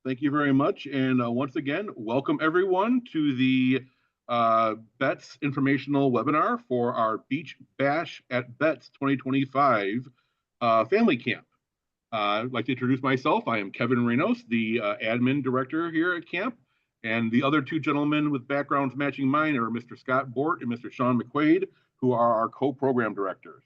Thank you very much. And once again, welcome everyone to the Betz informational webinar for our Beach Bash at Betz 2025 Family Camp. I'd like to introduce myself. I am Kevin Renos, the admin director here at camp. And the other two gentlemen with backgrounds matching mine are Mr. Scott Bort and Mr. Sean McQuaid, who are our co-program directors.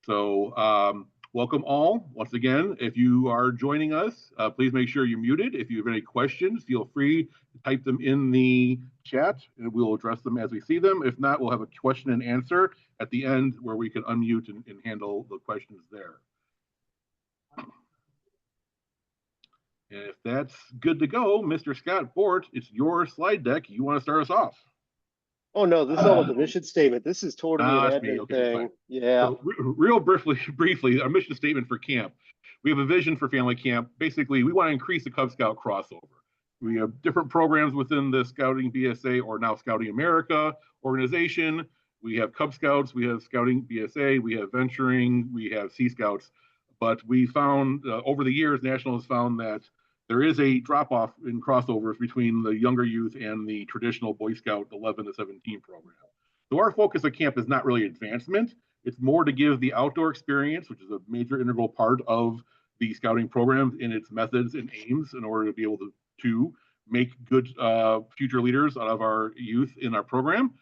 So welcome all. Once again, if you are joining us, please make sure you're muted. If you have any questions, feel free to type them in the chat and we'll address them as we see them. If not, we'll have a question and answer at the end where we can unmute and handle the questions there. And if that's good to go, Mr. Scott Bort, it's your slide deck. You want to start us off? Oh no, this is all a mission statement. This is totally an admin thing. Fine. Yeah. So, real briefly, our mission statement for camp. We have a vision for family camp. Basically, we want to increase the Cub Scout crossover. We have different programs within the Scouting BSA, or now Scouting America organization. We have Cub Scouts, we have Scouting BSA, we have Venturing, we have Sea Scouts. But we found over the years, National has found that there is a drop-off in crossovers between the younger youth and the traditional Boy Scout 11 to 17 program. So our focus at camp is not really advancement. It's more to give the outdoor experience, which is a major integral part of the scouting program in its methods and aims in order to be able to make good future leaders out of our youth in our program.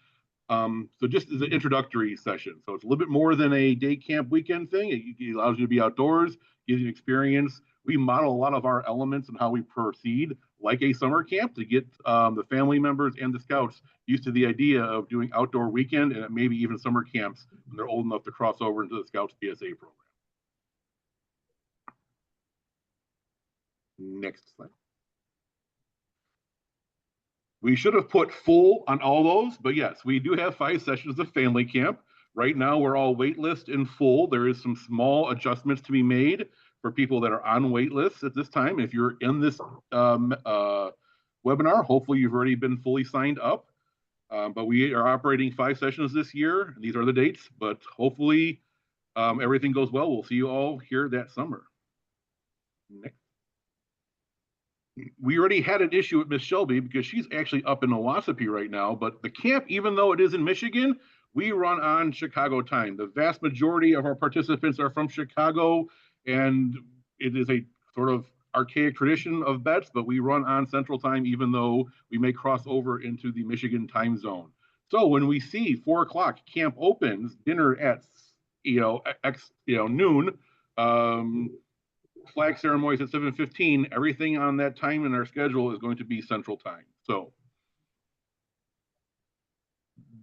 So just as an introductory session. So it's a little bit more than a day camp weekend thing. It allows you to be outdoors, gives you an experience. We model a lot of our elements and how we proceed like a summer camp to get the family members and the scouts used to the idea of doing outdoor weekend and maybe even summer camps when they're old enough to cross over into the Scouts BSA program. Next slide. We should have put full on all those, but yes, we do have 5 sessions of family camp. Right now, we're all waitlist and full. There is some small adjustments to be made for people that are on wait lists at this time. If you're in this webinar, hopefully you've already been fully signed up. But we are operating 5 sessions this year. These are the dates, but hopefully everything goes well. We'll see you all here that summer. Next. We already had an issue with Miss Shelby because she's actually up in Owassipee right now, but the camp, even though it is in Michigan, we run on Chicago time. The vast majority of our participants are from Chicago, and it is a sort of archaic tradition of Betz, but we run on Central Time, even though we may cross over into the Michigan time zone. So when we see 4 o'clock camp opens, dinner at noon, flag ceremonies at 7:15, everything on that time in our schedule is going to be Central Time. So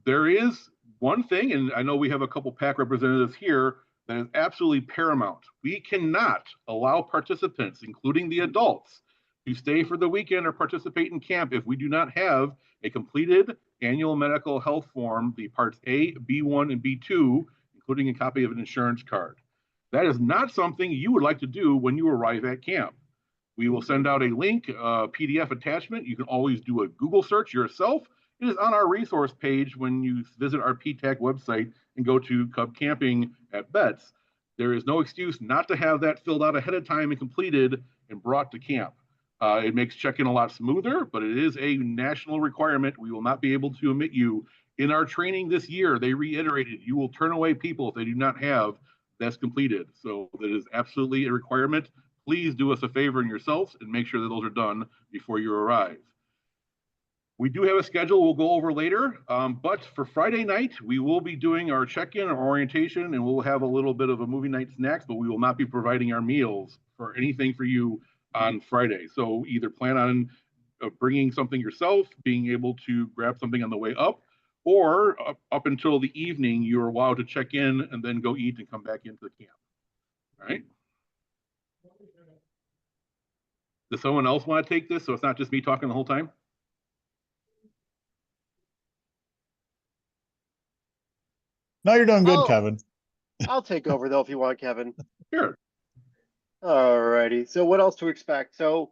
there is one thing, and I know we have a couple PAC representatives here, that is absolutely paramount. We cannot allow participants, including the adults, to stay for the weekend or participate in camp if we do not have a completed annual medical health form, the parts A, B1, and B2, including a copy of an insurance card. That is not something you would like to do when you arrive at camp. We will send out a link, a PDF attachment. You can always do a Google search yourself. It is on our resource page when you visit our PTAC website and go to Cub Camping at Betz. There is no excuse not to have that filled out ahead of time and completed and brought to camp. It makes check-in a lot smoother, but it is a national requirement. We will not be able to omit you. In our training this year, they reiterated, you will turn away people if they do not have that's completed. So that is absolutely a requirement. Please do us a favor and yourselves and make sure that those are done before you arrive. We do have a schedule we'll go over later, but for Friday night, we will be doing our check-in, our orientation, and we'll have a little bit of a movie night snacks, but we will not be providing our meals for anything for you on Friday. So either plan on bringing something yourself, being able to grab something on the way up, or up until the evening, you're allowed to check in and then go eat and come back into the camp. All right? Does someone else want to take this so it's not just me talking the whole time? No, you're doing good, Kevin. I'll take over though if you want, Kevin. Sure. All righty. So what else to expect? So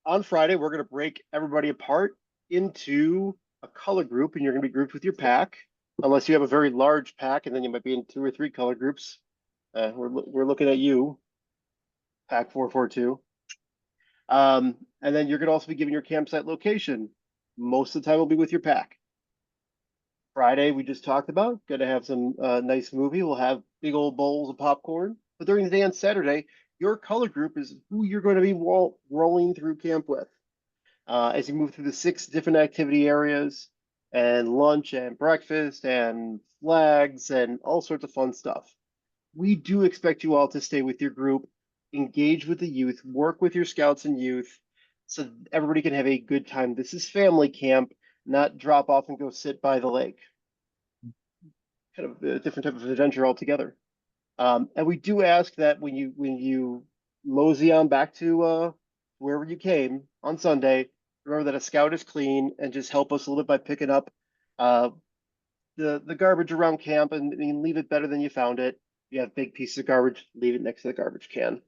on Friday, we're going to break everybody apart into a color group, and you're going to be grouped with your pack, unless you have a very large pack, and then you might be in 2 or 3 color groups. We're looking at you, pack 442. And then you're going to also be given your campsite location. Most of the time will be with your pack. Friday, we just talked about, going to have some nice movie. We'll have big old bowls of popcorn. But during the day on Saturday, your color group is who you're going to be rolling through camp with. As you move through the 6 different activity areas and lunch and breakfast and flags and all sorts of fun stuff. We do expect you all to stay with your group, engage with the youth, work with your scouts and youth so everybody can have a good time. This is family camp, not drop off and go sit by the lake. Kind of a different type of adventure altogether. And we do ask that when you mosey on back to wherever you came on Sunday, remember that a scout is clean and just help us a little bit by picking up the garbage around camp and leave it better than you found it. If you have big pieces of garbage, leave it next to the garbage can.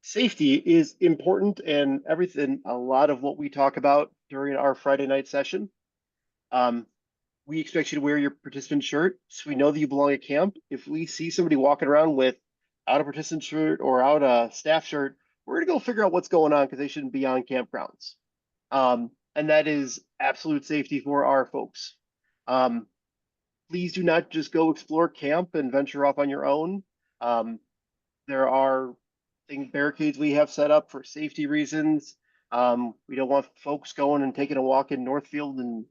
Safety is important and everything, a lot of what we talk about during our Friday night session. We expect you to wear your participant shirt so we know that you belong at camp. If we see somebody walking around with out a participant shirt or out a staff shirt, we're going to go figure out what's going on because they shouldn't be on campgrounds. And that is absolute safety for our folks. Please do not just go explore camp and venture off on your own. There are barricades we have set up for safety reasons. We don't want folks going and taking a walk in Northfield and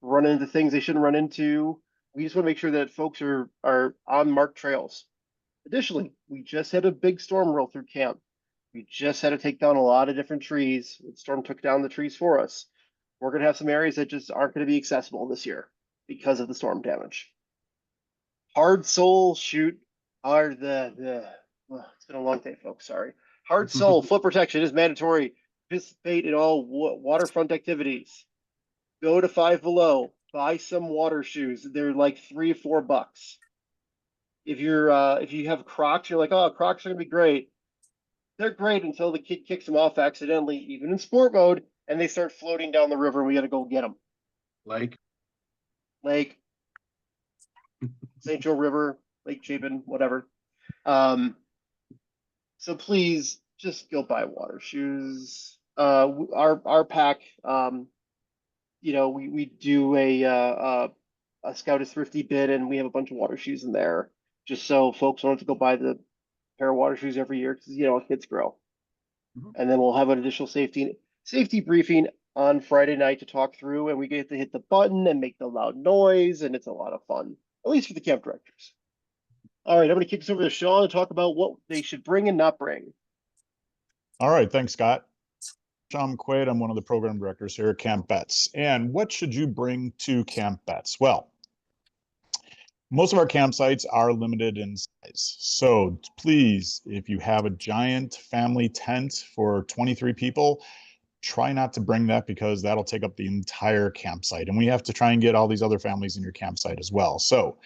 running into things they shouldn't run into. We just want to make sure that folks are on marked trails. Additionally, we just had a big storm roll through camp. We just had to take down a lot of different trees. The storm took down the trees for us. We're going to have some areas that just aren't going to be accessible this year because of the storm damage. Hard sole shoot are it's been a long day, folks. Sorry. Hard sole foot protection is mandatory. Participate in all waterfront activities. Go to Five Below. Buy some water shoes. They're like $3 or $4. If you have Crocs, you're like, oh, Crocs are gonna be great. They're great until the kid kicks them off accidentally, even in sport mode, and they start floating down the river, and we got to go get them. Like St. Joe River, Lake Chapin, whatever. So please just go buy water shoes. Our pack, we do a Scout is Thrifty bid, and we have a bunch of water shoes in there, just so folks don't have to go buy the pair of water shoes every year because kids grow. And then we'll have an additional safety briefing on Friday night to talk through, and we get to hit the button and make the loud noise, and it's a lot of fun, at least for the camp directors. All right, I'm going to kick this over to Sean to talk about what they should bring and not bring. All right, thanks, Scott. Sean McQuaid, I'm one of the program directors here at Camp Betz. And what should you bring to Camp Betz? Well, most of our campsites are limited in size. So please, if you have a giant family tent for 23 people, try not to bring that because that'll take up the entire campsite. And we have to try and get all these other families in your campsite as well. So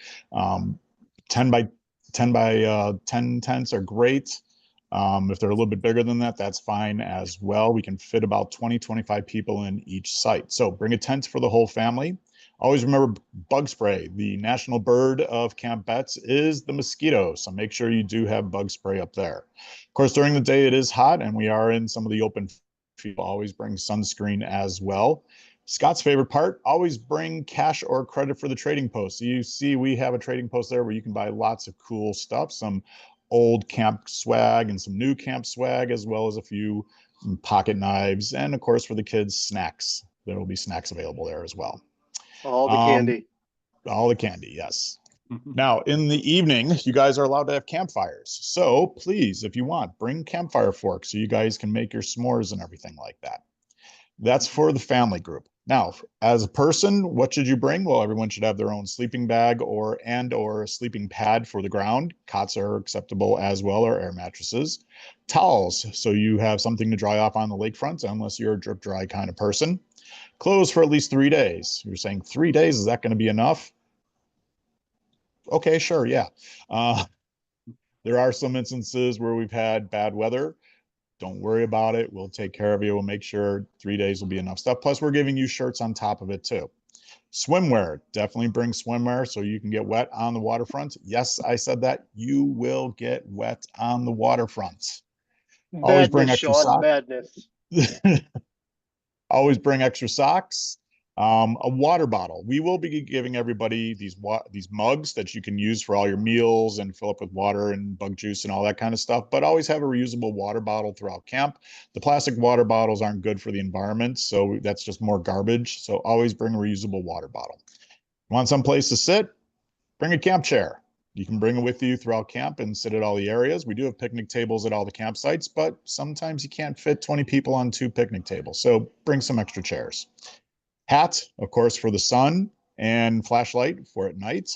10 by 10 tents are great. If they're a little bit bigger than that, that's fine as well. We can fit about 20, 25 people in each site. So bring a tent for the whole family. Always remember bug spray. The national bird of Camp Betz is the mosquito. So make sure you do have bug spray up there. Of course, during the day, it is hot and we are in some of the open field. Always bring sunscreen as well. Scott's favorite part, always bring cash or credit for the trading post. So you see we have a trading post there where you can buy lots of cool stuff, some old camp swag and some new camp swag, as well as a few pocket knives. And of course, for the kids, snacks. There will be snacks available there as well. All the candy. All the candy, yes. Now, in the evening, you guys are allowed to have campfires. So please, if you want, bring campfire forks so you guys can make your s'mores and everything like that. That's for the family group. Now, as a person, what should you bring? Well, everyone should have their own sleeping bag or a sleeping pad for the ground. Cots are acceptable as well, or air mattresses. Towels, so you have something to dry off on the lakefront, unless you're a drip dry kind of person. Clothes for at least 3 days. You're saying 3 days, is that going to be enough? Okay, sure, yeah. There are some instances where we've had bad weather. Don't worry about it. We'll take care of you. We'll make sure 3 days will be enough stuff. Plus, we're giving you shirts on top of it too. Swimwear, definitely bring swimwear so you can get wet on the waterfront. Yes, I said that. You will get wet on the waterfront. Always bring Madness, extra Sean, socks. madness. Always bring extra socks. A water bottle. We will be giving everybody these mugs that you can use for all your meals and fill up with water and bug juice and all that kind of stuff. But always have a reusable water bottle throughout camp. The plastic water bottles aren't good for the environment, so that's just more garbage. So always bring a reusable water bottle. Want some place to sit? Bring a camp chair. You can bring it with you throughout camp and sit at all the areas. We do have picnic tables at all the campsites, but sometimes you can't fit 20 people on 2 picnic tables. So bring some extra chairs. Hat, of course, for the sun, and flashlight for at night.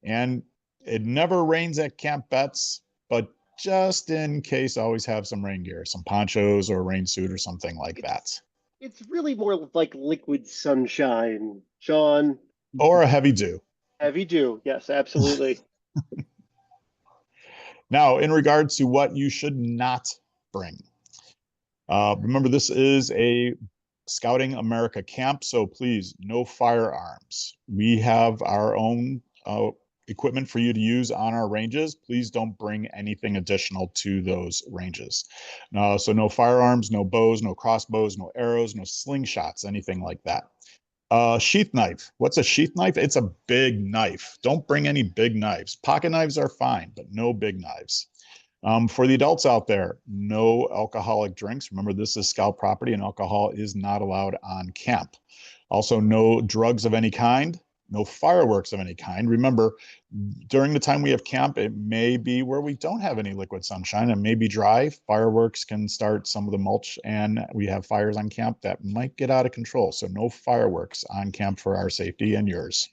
And it never rains at Camp Betz, but just in case, always have some rain gear, some ponchos or a rain suit or something like that. It's really more like liquid sunshine, Sean. Or a heavy dew. Heavy dew. Yes, absolutely. Now, in regards to what you should not bring, remember this is a Scouting America camp, so please, no firearms. We have our own equipment for you to use on our ranges. Please don't bring anything additional to those ranges. So no firearms, no bows, no crossbows, no arrows, no slingshots, anything like that. Sheath knife. What's a sheath knife? It's a big knife. Don't bring any big knives. Pocket knives are fine, but no big knives. For the adults out there, no alcoholic drinks. Remember, this is Scout property and alcohol is not allowed on camp. Also, no drugs of any kind, no fireworks of any kind. Remember, during the time we have camp, it may be where we don't have any liquid sunshine. It may be dry. Fireworks can start some of the mulch, and we have fires on camp that might get out of control. So no fireworks on camp for our safety and yours.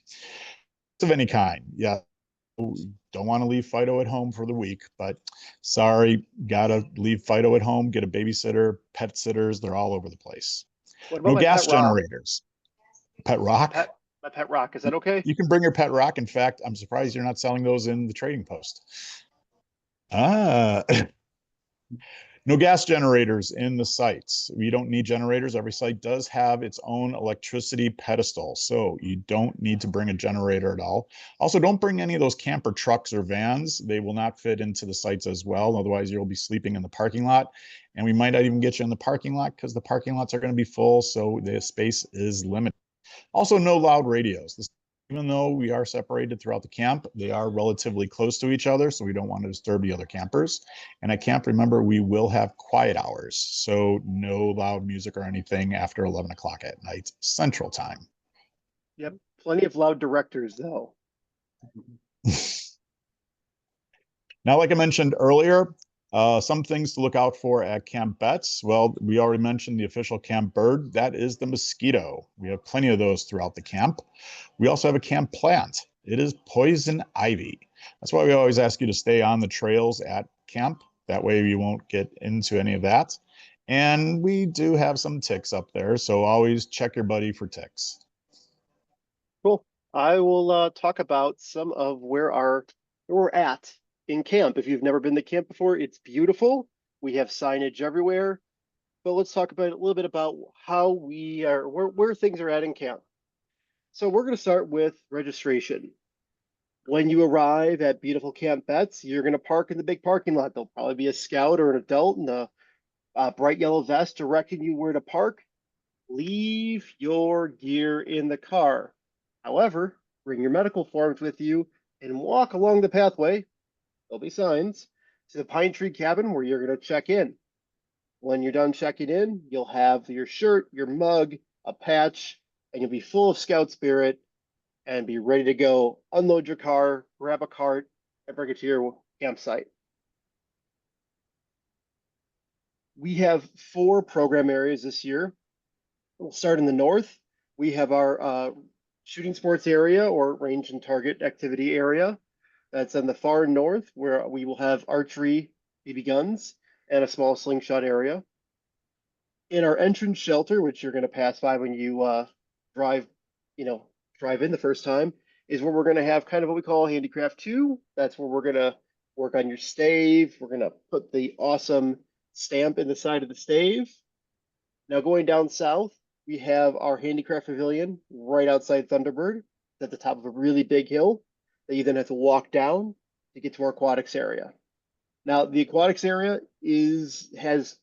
Of any kind. Yeah. Don't want to leave Fido at home for the week, but sorry, gotta leave Fido at home, get a babysitter, pet sitters, they're all over the place. What about No my gas pet rock? generators. Pet rock? My pet rock. Is that okay? You can bring your pet rock. In fact, I'm surprised you're not selling those in the trading post. Ah, no gas generators in the sites. We don't need generators. Every site does have its own electricity pedestal, so you don't need to bring a generator at all. Also, don't bring any of those camper trucks or vans. They will not fit into the sites as well. Otherwise, you'll be sleeping in the parking lot, and we might not even get you in the parking lot because the parking lots are going to be full, so the space is limited. Also, no loud radios. Even though we are separated throughout the camp, they are relatively close to each other, so we don't want to disturb the other campers. And at camp, remember, we will have quiet hours, so no loud music or anything after 11 o'clock at night, Central Time. Yep. Plenty of loud directors, though. Now, like I mentioned earlier, some things to look out for at Camp Betz. Well, we already mentioned the official camp bird. That is the mosquito. We have plenty of those throughout the camp. We also have a camp plant. It is poison ivy. That's why we always ask you to stay on the trails at camp. That way you won't get into any of that. And we do have some ticks up there, so always check your buddy for ticks. Cool. I will talk about some of where we're at in camp. If you've never been to camp before, it's beautiful. We have signage everywhere. But let's talk about a little bit about how we are, where things are at in camp. So we're going to start with registration. When you arrive at beautiful Camp Betz, you're going to park in the big parking lot. There'll probably be a scout or an adult in a bright yellow vest directing you where to park. Leave your gear in the car. However, bring your medical forms with you and walk along the pathway. There'll be signs to the pine tree cabin where you're going to check in. When you're done checking in, you'll have your shirt, your mug, a patch, and you'll be full of scout spirit and be ready to go. Unload your car, grab a cart, and bring it to your campsite. We have 4 program areas this year. We'll start in the north. We have our shooting sports area or range and target activity area. That's in the far north, where we will have archery, BB guns, and a small slingshot area. In our entrance shelter, which you're going to pass by when you drive in the first time, is where we're going to have kind of what we call Handicraft 2. That's where we're going to work on your stave. We're going to put the awesome stamp in the side of the stave. Now going down south, we have our Handicraft Pavilion right outside Thunderbird. It's at the top of a really big hill that you then have to walk down to get to our aquatics area. Now, the aquatics area has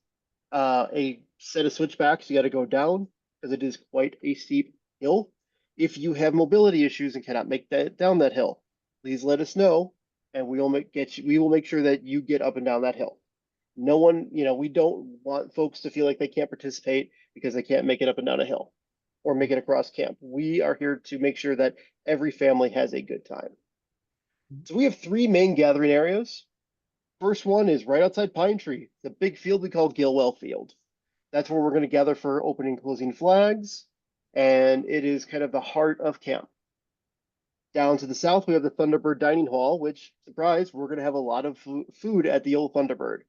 a set of switchbacks you got to go down because it is quite a steep hill. If you have mobility issues and cannot make that down that hill, please let us know, and we will make sure that you get up and down that hill. No one, we don't want folks to feel like they can't participate because they can't make it up and down a hill or make it across camp. We are here to make sure that every family has a good time. So we have three main gathering areas. First one is right outside Pine Tree, the big field we call Gilwell Field. That's where we're going to gather for opening and closing flags, and it is kind of the heart of camp. Down to the south, we have the Thunderbird Dining Hall, which, surprise, we're going to have a lot of food at the old Thunderbird.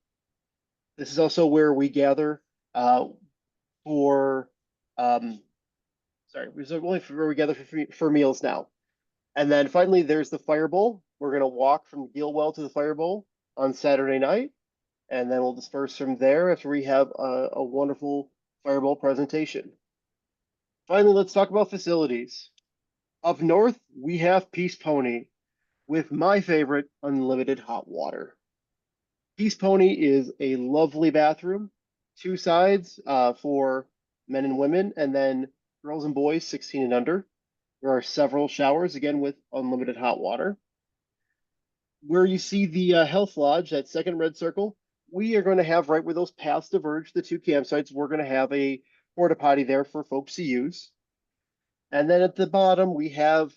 This is also where we gather for, this is only where we gather for meals now. And then finally, there's the Fire Bowl. We're going to walk from Gilwell to the Fire Bowl on Saturday night, and then we'll disperse from there after we have a wonderful Fire Bowl presentation. Finally, let's talk about facilities. Up north, we have Peace Pony with my favorite, unlimited hot water. Peace Pony is a lovely bathroom, two sides for men and women, and then girls and boys 16 and under. There are several showers, again, with unlimited hot water. Where you see the Health Lodge, that second red circle, we are going to have right where those paths diverge, the two campsites, we're going to have a porta potty there for folks to use. And then at the bottom, we have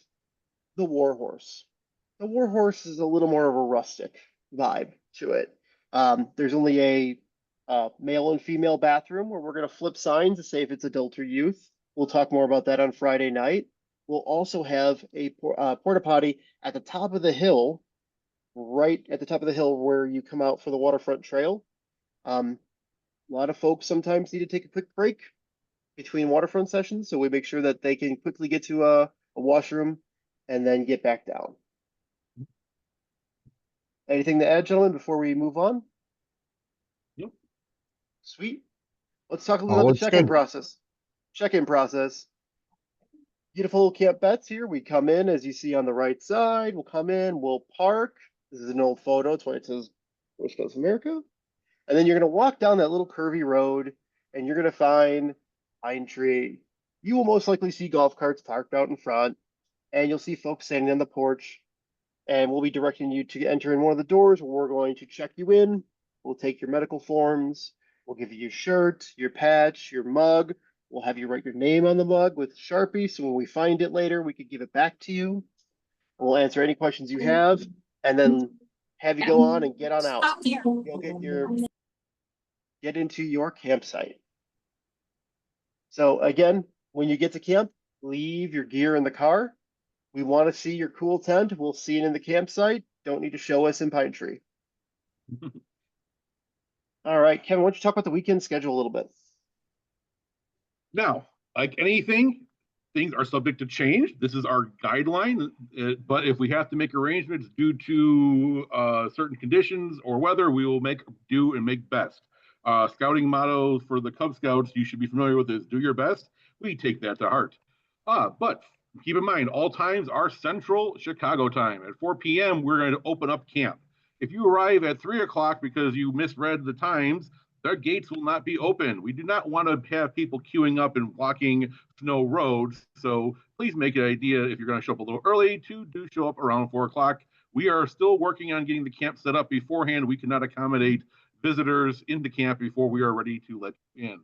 the Warhorse. The Warhorse is a little more of a rustic vibe to it. There's only a male and female bathroom where we're going to flip signs to say if it's adult or youth. We'll talk more about that on Friday night. We'll also have a porta potty at the top of the hill, right at the top of the hill where you come out for the waterfront trail. A lot of folks sometimes need to take a quick break between waterfront sessions, so we make sure that they can quickly get to a washroom and then get back down. Anything to add, gentlemen, before we move on? Nope. Sweet. Let's talk a little about the check-in process. Check-in process. Beautiful Camp Betz here. We come in, as you see on the right side. We'll come in, we'll park. This is an old photo. It's when it says West Coast America. And then you're going to walk down that little curvy road, and you're going to find Pine Tree. You will most likely see golf carts parked out in front, and you'll see folks standing on the porch. And we'll be directing you to enter in one of the doors where we're going to check you in. We'll take your medical forms. We'll give you your shirt, your patch, your mug. We'll have you write your name on the mug with Sharpie, so when we find it later, we could give it back to you. We'll answer any questions you have, and then have you go on and get on out. You'll get into your campsite. So again, when you get to camp, leave your gear in the car. We want to see your cool tent. We'll see it in the campsite. Don't need to show us in Pine Tree. All right, Kevin, why don't you talk about the weekend schedule a little bit? Now, like anything, things are subject to change. This is our guideline, but if we have to make arrangements due to certain conditions or weather, we will make do and make best. Scouting motto for the Cub Scouts you should be familiar with is do your best. We take that to heart. But keep in mind, all times are Central Chicago time. At 4 p.m., we're going to open up camp. If you arrive at 3 o'clock because you misread the times, their gates will not be open. We do not want to have people queuing up and blocking snow roads. So please make an idea if you're going to show up a little early to do show up around 4 o'clock. We are still working on getting the camp set up beforehand. We cannot accommodate visitors into camp before we are ready to let you in.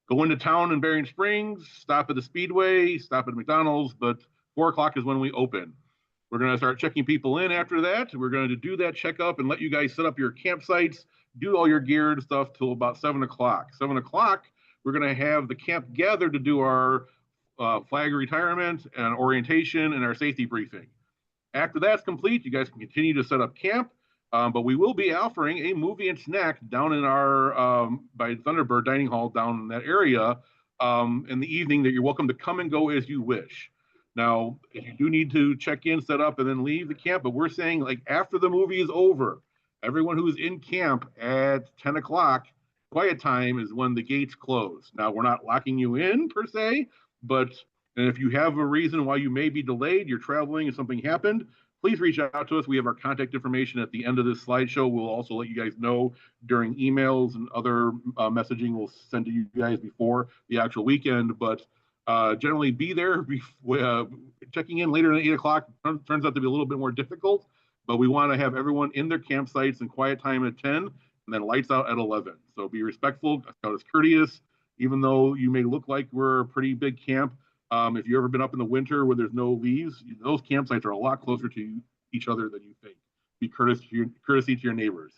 Go into town in Bering Springs, stop at the Speedway, stop at McDonald's, but 4 o'clock is when we open. We're going to start checking people in after that. We're going to do that checkup and let you guys set up your campsites, do all your gear and stuff till about 7 o'clock. 7 o'clock, we're going to have the camp gathered to do our flag retirement and orientation and our safety briefing. After that's complete, you guys can continue to set up camp, but we will be offering a movie and snack down in our, by Thunderbird Dining Hall down in that area in the evening that you're welcome to come and go as you wish. Now, if you do need to check in, set up, and then leave the camp, but we're saying like after the movie is over, everyone who's in camp at 10 o'clock, quiet time is when the gates close. Now, we're not locking you in per se, but if you have a reason why you may be delayed, you're traveling and something happened, please reach out to us. We have our contact information at the end of this slideshow. We'll also let you guys know during emails and other messaging we'll send to you guys before the actual weekend. But generally be there. Checking in later than 8 o'clock turns out to be a little bit more difficult, but we want to have everyone in their campsites and quiet time at 10 and then lights out at 11. So be respectful, scout is courteous, even though you may look like we're a pretty big camp. If you've ever been up in the winter where there's no leaves, those campsites are a lot closer to each other than you think. Be courtesy to your neighbors.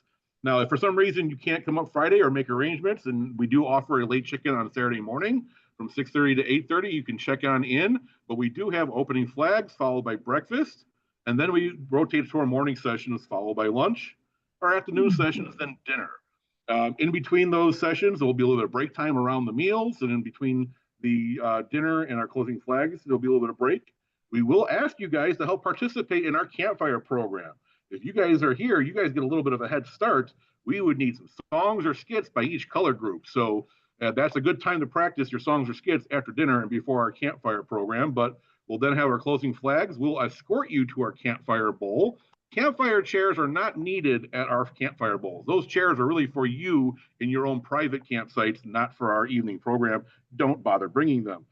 Now, if for some reason you can't come up Friday or make arrangements, and we do offer a late check-in on Saturday morning from 6:30 to 8:30, you can check on in, but we do have opening flags followed by breakfast, and then we rotate to our morning sessions followed by lunch, our afternoon sessions, then dinner. In between those sessions, there will be a little bit of break time around the meals, and in between the dinner and our closing flags, there'll be a little bit of break. We will ask you guys to help participate in our campfire program. If you guys are here, you guys get a little bit of a head start. We would need some songs or skits by each color group. So that's a good time to practice your songs or skits after dinner and before our campfire program. But we'll then have our closing flags. We'll escort you to our campfire bowl. Campfire chairs are not needed at our campfire bowls. Those chairs are really for you in your own private campsites, not for our evening program. Don't bother bringing them.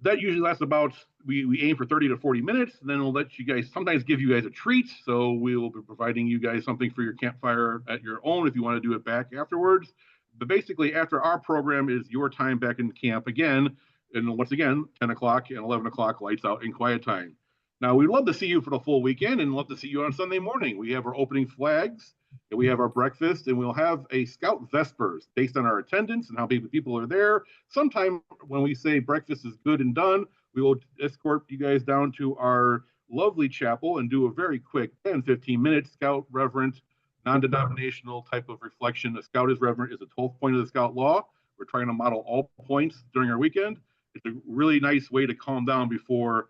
That usually lasts about, we aim for 30 to 40 minutes, and then we'll let you guys, sometimes give you guys a treat. So we will be providing you guys something for your campfire at your own if you want to do it back afterwards. But basically, after our program is your time back in camp again. And once again, 10 o'clock and 11 o'clock, lights out and quiet time. Now, we'd love to see you for the full weekend and love to see you on Sunday morning. We have our opening flags, and we have our breakfast, and we'll have a scout vespers based on our attendance and how many people are there. Sometime when we say breakfast is good and done, we will escort you guys down to our lovely chapel and do a very quick 10, 15-minute scout reverent, non-denominational type of reflection. A scout is reverent is the 12th point of the scout law. We're trying to model all points during our weekend. It's a really nice way to calm down before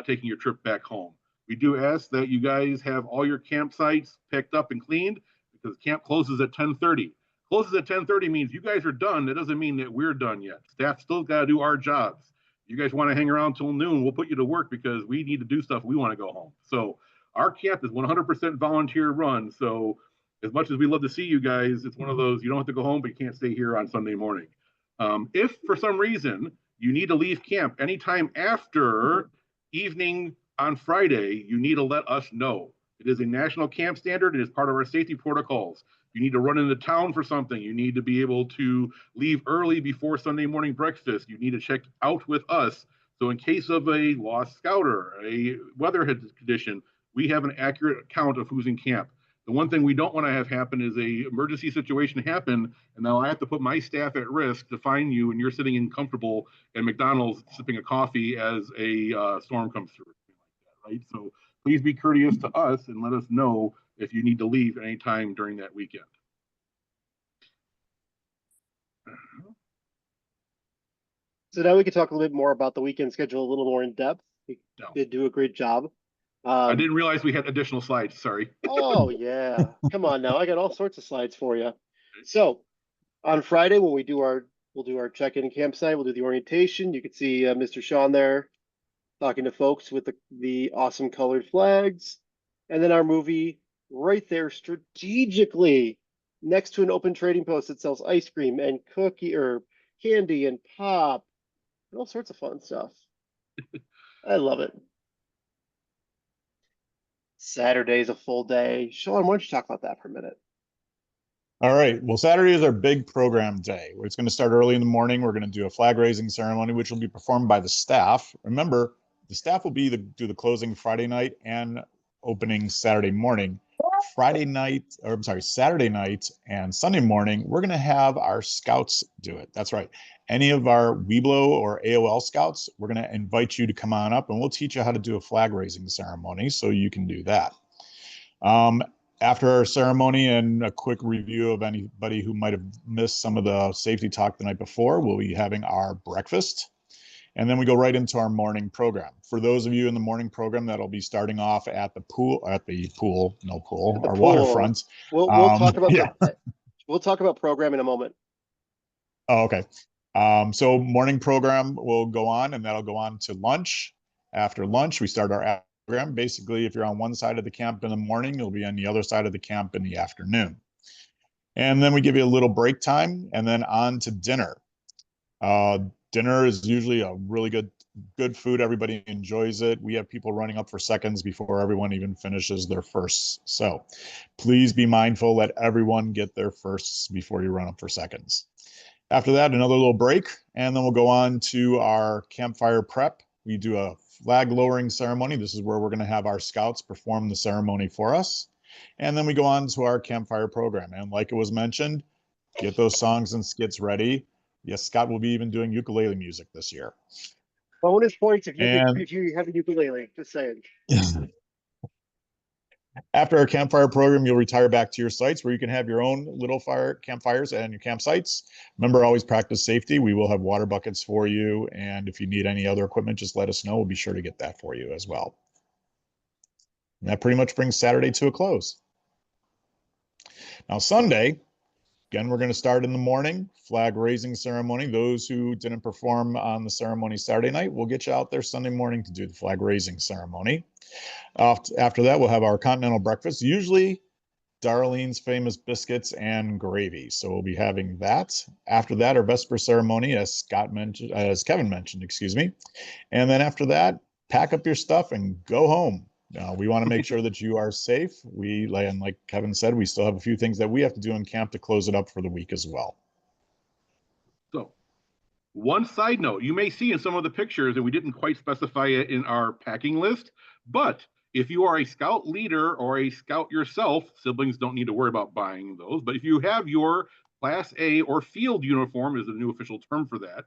taking your trip back home. We do ask that you guys have all your campsites picked up and cleaned because camp closes at 10:30. Closes at 10:30 means you guys are done. That doesn't mean that we're done yet. Staff still got to do our jobs. You guys want to hang around till noon, we'll put you to work because we need to do stuff. We want to go home. So our camp is 100% volunteer run. So as much as we love to see you guys, it's one of those, you don't have to go home, but you can't stay here on Sunday morning. If for some reason you need to leave camp anytime after evening on Friday, you need to let us know. It is a national camp standard. It is part of our safety protocols. You need to run into town for something. You need to be able to leave early before Sunday morning breakfast. You need to check out with us. So in case of a lost scouter, a weather condition, we have an accurate account of who's in camp. The one thing we don't want to have happen is a emergency situation happen, and now I have to put my staff at risk to find you, and you're sitting in comfortable at McDonald's sipping a coffee as a storm comes through, right? So please be courteous to us and let us know if you need to leave at any time during that weekend. So now we can talk a little bit more about the weekend schedule a little more in depth. You did do a great job. I didn't realize we had additional slides. Sorry. Oh, yeah. Come on now. I got all sorts of slides for you. So on Friday, when we'll do our check-in campsite, we'll do the orientation. You can see Mr. Sean there talking to folks with the awesome colored flags. And then our movie right there strategically next to an open trading post that sells ice cream and cookie or candy and pop and all sorts of fun stuff. I love it. Saturday's a full day. Sean, why don't you talk about that for a minute? All right. Well, Saturday is our big program day. It's going to start early in the morning. We're going to do a flag raising ceremony, which will be performed by the staff. Remember, the staff will do the closing Friday night and opening Saturday morning. Saturday night and Sunday morning, we're going to have our scouts do it. That's right. Any of our Weeblo or AOL scouts, we're going to invite you to come on up and we'll teach you how to do a flag raising ceremony so you can do that. After our ceremony and a quick review of anybody who might have missed some of the safety talk the night before, we'll be having our breakfast. And then we go right into our morning program. For those of you in the morning program, that'll be starting off at the waterfront. We'll talk about we'll talk about program in a moment. Oh, okay. So morning program will go on, and that'll go on to lunch. After lunch, we start our program. Basically, if you're on one side of the camp in the morning, you'll be on the other side of the camp in the afternoon. And then we give you a little break time and then on to dinner. Dinner is usually a really good food. Everybody enjoys it. We have people running up for seconds before everyone even finishes their firsts. So please be mindful, let everyone get their firsts before you run up for seconds. After that, another little break, and then we'll go on to our campfire prep. We do a flag lowering ceremony. This is where we're going to have our scouts perform the ceremony for us. And then we go on to our campfire program. And like it was mentioned, get those songs and skits ready. Yes, Scott will be even doing ukulele music this year. Bonus points if And you have a ukulele, just saying. after our campfire program, you'll retire back to your sites where you can have your own little campfires and your campsites. Remember, always practice safety. We will have water buckets for you. And if you need any other equipment, just let us know. We'll be sure to get that for you as well. And that pretty much brings Saturday to a close. Now, Sunday, again, we're going to start in the morning, flag raising ceremony. Those who didn't perform on the ceremony Saturday night, we'll get you out there Sunday morning to do the flag raising ceremony. After that, we'll have our continental breakfast, usually Darlene's famous biscuits and gravy. So we'll be having that. After that, our vesper ceremony, as Kevin mentioned, excuse me. And then after that, pack up your stuff and go home. We want to make sure that you are safe. And like Kevin said, we still have a few things that we have to do in camp to close it up for the week as well. So, one side note, you may see in some of the pictures, and we didn't quite specify it in our packing list, but if you are a scout leader or a scout yourself, siblings don't need to worry about buying those, but if you have your Class A or field uniform is the new official term for that,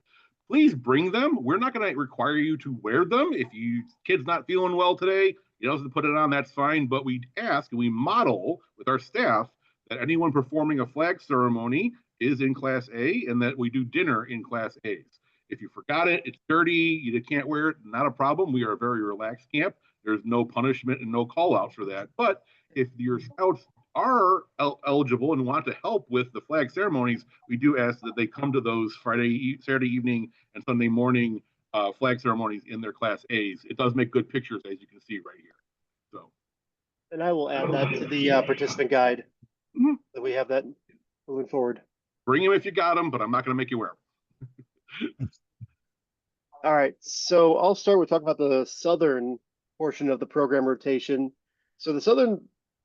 please bring them. We're not going to require you to wear them. If you kid's not feeling well today, you don't have to put it on, that's fine. But we ask and we model with our staff that anyone performing a flag ceremony is in Class A and that we do dinner in Class A's. If you forgot it, it's dirty, you can't wear it, not a problem. We are a very relaxed camp. There's no punishment and no call out for that. But if your scouts are eligible and want to help with the flag ceremonies, we do ask that they come to those Saturday evening and Sunday morning flag ceremonies in their Class A's. It does make good pictures, as you can see right here. So, and I will add that to the participant guide that we have that moving forward. Bring them if you got them, but I'm not going to make you wear them. All right, so I'll start with talking about the southern portion of the program rotation. So the southern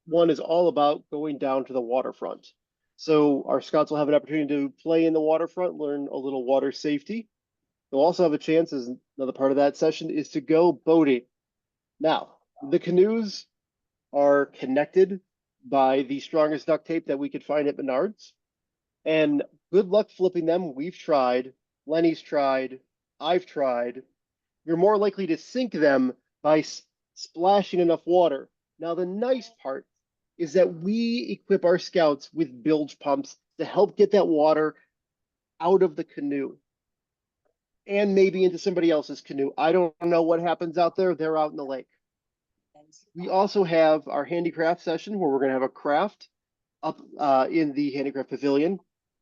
one is all about going down to the waterfront. So our scouts will have an opportunity to play in the waterfront, learn a little water safety. They'll also have a chance, as another part of that session, is to go boating. Now, the canoes are connected by the strongest duct tape that we could find at Menards. And good luck flipping them. We've tried. Lenny's tried. I've tried. You're more likely to sink them by splashing enough water. Now, the nice part is that we equip our scouts with bilge pumps to help get that water out of the canoe and maybe into somebody else's canoe. I don't know what happens out there. They're out in the lake. We also have our handicraft session where we're going to have a craft up in the handicraft pavilion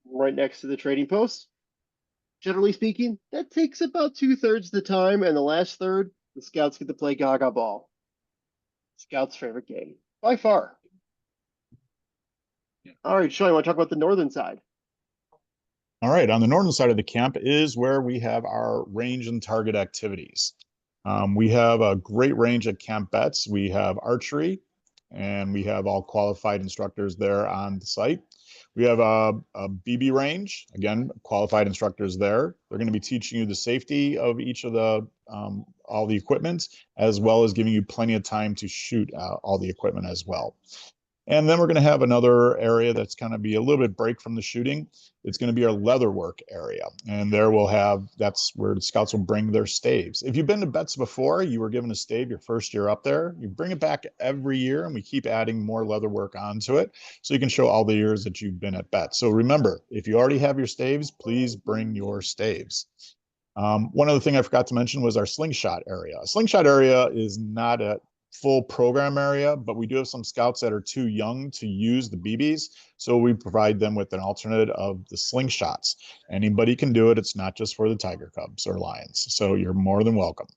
right next to the trading post. Generally speaking, that takes about 2/3 the time, and the last third, the scouts get to play Gaga Ball. Scouts' favorite game, by far. Yeah. All right, Sean, you want to talk about the northern side? All right, on the northern side of the camp is where we have our range and target activities. We have a great range at Camp Betz. We have archery, and we have all qualified instructors there on the site. We have a BB range, again, qualified instructors there. They're going to be teaching you the safety of each of the all the equipment, as well as giving you plenty of time to shoot all the equipment as well. And then we're going to have another area that's going to be a little bit break from the shooting. It's going to be our leatherwork area. And there we'll have, that's where the scouts will bring their staves. If you've been to Betz before, you were given a stave your first year up there, you bring it back every year and we keep adding more leatherwork onto it. So you can show all the years that you've been at Betz. So remember, if you already have your staves, please bring your staves. One other thing I forgot to mention was our slingshot area. A slingshot area is not a full program area, but we do have some scouts that are too young to use the BBs. So we provide them with an alternate of the slingshots. Anybody can do it. It's not just for the Tiger Cubs or Lions. So you're more than welcome.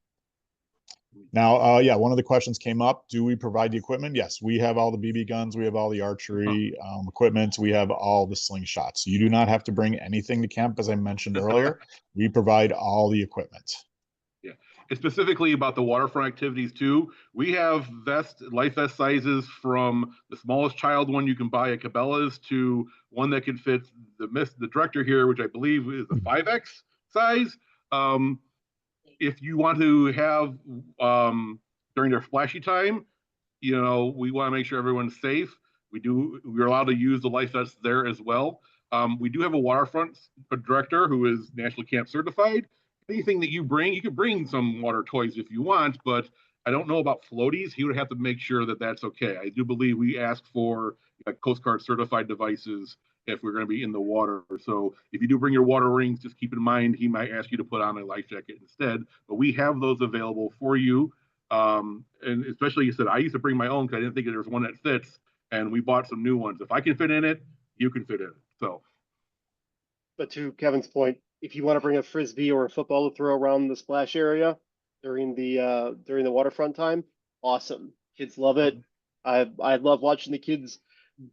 Now, yeah, one of the questions came up. Do we provide the equipment? Yes, we have all the BB guns. We have all the archery equipment. We have all the slingshots. You do not have to bring anything to camp, as I mentioned earlier. We provide all the equipment. Yeah, and specifically about the waterfront activities too. We have life vest sizes from the smallest child one you can buy at Cabela's to one that can fit the director here, which I believe is a 5X size. If you want to have during their splashy time, we want to make sure everyone's safe. We're allowed to use the life vests there as well. We do have a waterfront director who is National Camp certified. Anything that you could bring some water toys if you want, but I don't know about floaties. He would have to make sure that that's okay. I do believe we ask for Coast Guard certified devices if we're going to be in the water. So if you do bring your water rings, just keep in mind he might ask you to put on a life jacket instead. But we have those available for you. And especially, you said, I used to bring my own because I didn't think there was one that fits, and we bought some new ones. If I can fit in it, you can fit in it. So, but to Kevin's point, if you want to bring a frisbee or a football to throw around the splash area during the waterfront time, awesome. Kids love it. I love watching the kids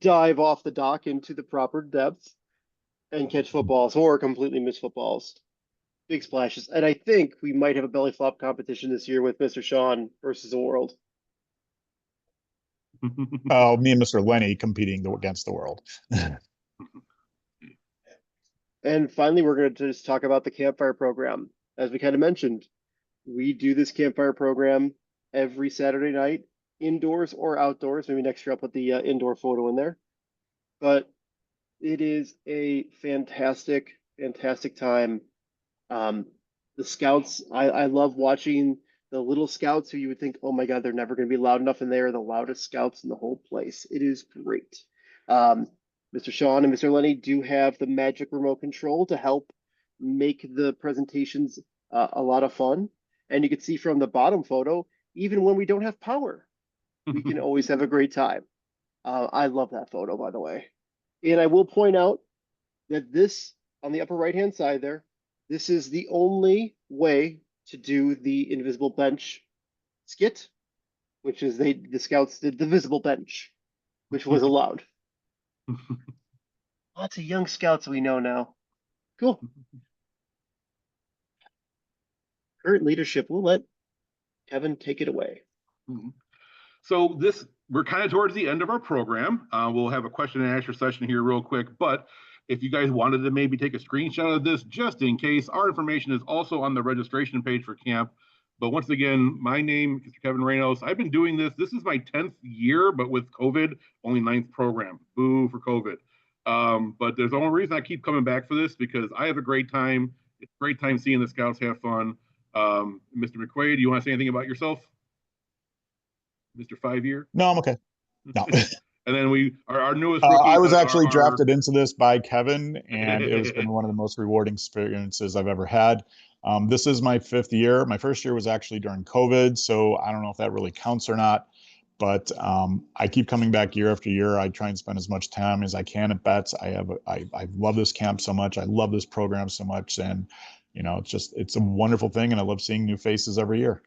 dive off the dock into the proper depth and catch footballs or completely miss footballs. Big splashes. And I think we might have a belly flop competition this year with Mr. Sean versus the world. Oh, me and Mr. Lenny competing against the world. And finally, we're going to just talk about the campfire program. As we kind of mentioned, we do this campfire program every Saturday night, indoors or outdoors. Maybe next year I'll put the indoor photo in there. But it is a fantastic, fantastic time. The scouts, I love watching the little scouts who you would think, oh my God, they're never going to be loud enough, and they are the loudest scouts in the whole place. It is great. Mr. Sean and Mr. Lenny do have the magic remote control to help make the presentations a lot of fun. And you can see from the bottom photo, even when we don't have power, we can always have a great time. I love that photo, by the way. And I will point out that this, on the upper right-hand side there, this is the only way to do the invisible bench skit, which is the scouts did the visible bench, which was allowed. Lots of young scouts we know now. Cool. Current leadership, we'll let Kevin take it away. So we're kind of towards the end of our program. We'll have a question and answer session here real quick, but if you guys wanted to maybe take a screenshot of this just in case, our information is also on the registration page for camp. But once again, my name is Kevin Reynos. I've been doing this. This is my 10th year, but with COVID, only 9th program. Boo for COVID. But there's the only reason I keep coming back for this because I have a great time. It's a great time seeing the scouts have fun. Mr. McQuaid, do you want to say anything about yourself? Mr. 5-year? No, I'm okay. No. And then our newest I was actually drafted into this by Kevin, and it has been one of the most rewarding experiences I've ever had. This is my 5th year. My first year was actually during COVID, so I don't know if that really counts or not. But I keep coming back year after year. I try and spend as much time as I can at Betz. I love this camp so much. I love this program so much, and it's a wonderful thing, and I love seeing new faces every year.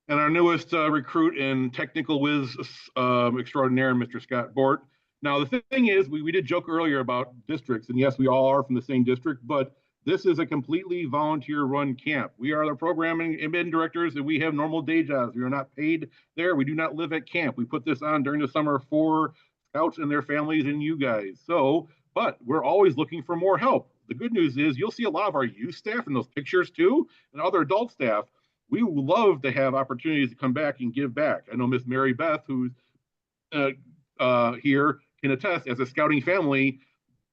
And our newest recruit and technical whiz extraordinaire, Mr. Scott Bort. Now, the thing is, we did joke earlier about districts, and yes, we all are from the same district, but this is a completely volunteer-run camp. We are the programming admin directors, and we have normal day jobs. We are not paid there. We do not live at camp. We put this on during the summer for scouts and their families and you guys. But we're always looking for more help. The good news is you'll see a lot of our youth staff in those pictures too, and other adult staff. We would love to have opportunities to come back and give back. I know Miss Mary Beth, who's here, can attest as a scouting family,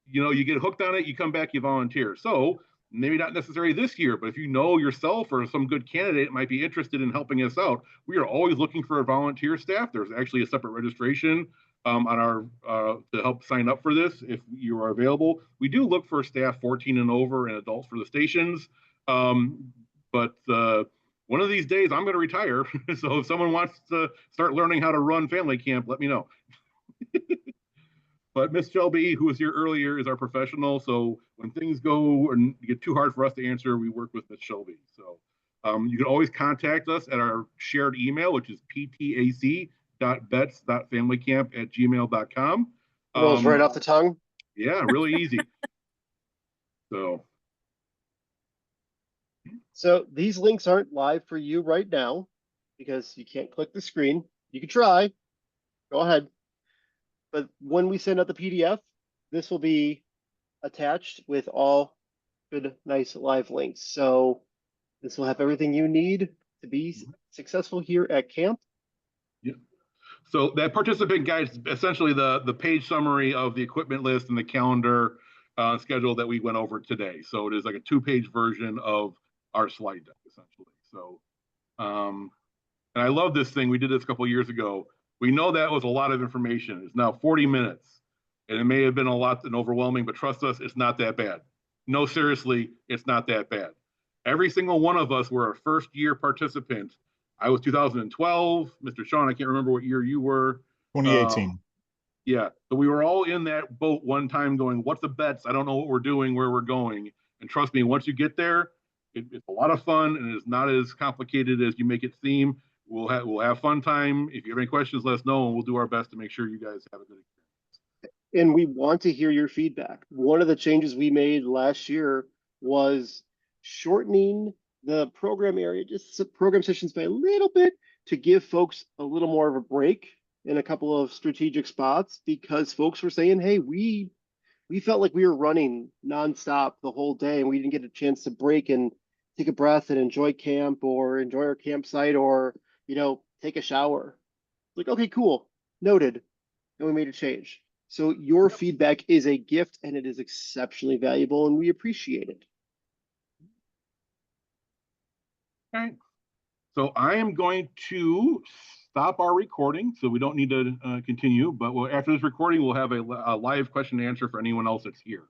you get hooked on it, you come back, you volunteer. So maybe not necessarily this year, but if you know yourself or some good candidate might be interested in helping us out, we are always looking for a volunteer staff. There's actually a separate registration on our to help sign up for this if you are available. We do look for staff 14 and over and adults for the stations. But one of these days I'm going to retire. So if someone wants to start learning how to run family camp, let me know. But Miss Shelby, who was here earlier, is our professional. So when things go and get too hard for us to answer, we work with Miss Shelby. So You can always contact us at our shared email, which is ptac.bets.familycamp@gmail.com. Rolls right off the tongue. Yeah, really easy. So these links aren't live for you right now because you can't click the screen. You can try. Go ahead. But when we send out the PDF, this will be attached with all good, nice live links. So this will have everything you need to be successful here at camp. yeah. So that participant guide is essentially the page summary of the equipment list and the calendar schedule that we went over today. So it is like a 2-page version of our slide deck, essentially. So, and I love this thing. We did this a couple of years ago. We know that was a lot of information. It's now 40 minutes, and it may have been a lot and overwhelming, but trust us, it's not that bad. No, seriously, it's not that bad. Every single one of us were a first-year participant. I was 2012. Mr. Sean, I can't remember what year you were. 2018. Yeah, but we were all in that boat one time going, what's the bets? I don't know what we're doing, where we're going. And trust me, once you get there, it's a lot of fun, and it's not as complicated as you make it seem. We'll have fun time. If you have any questions, let us know, and we'll do our best to make sure you guys have a good experience. And we want to hear your feedback. One of the changes we made last year was shortening the program area, just program sessions by a little bit to give folks a little more of a break in a couple of strategic spots, because folks were saying, hey, we felt like we were running nonstop the whole day and we didn't get a chance to break and take a breath and enjoy camp or enjoy our campsite or, take a shower. Like, okay, cool, noted. And we made a change. So your feedback is a gift and it is exceptionally valuable and we appreciate it. All right. So I am going to stop our recording, so we don't need to continue. But after this recording, we'll have a live question and answer for anyone else that's here.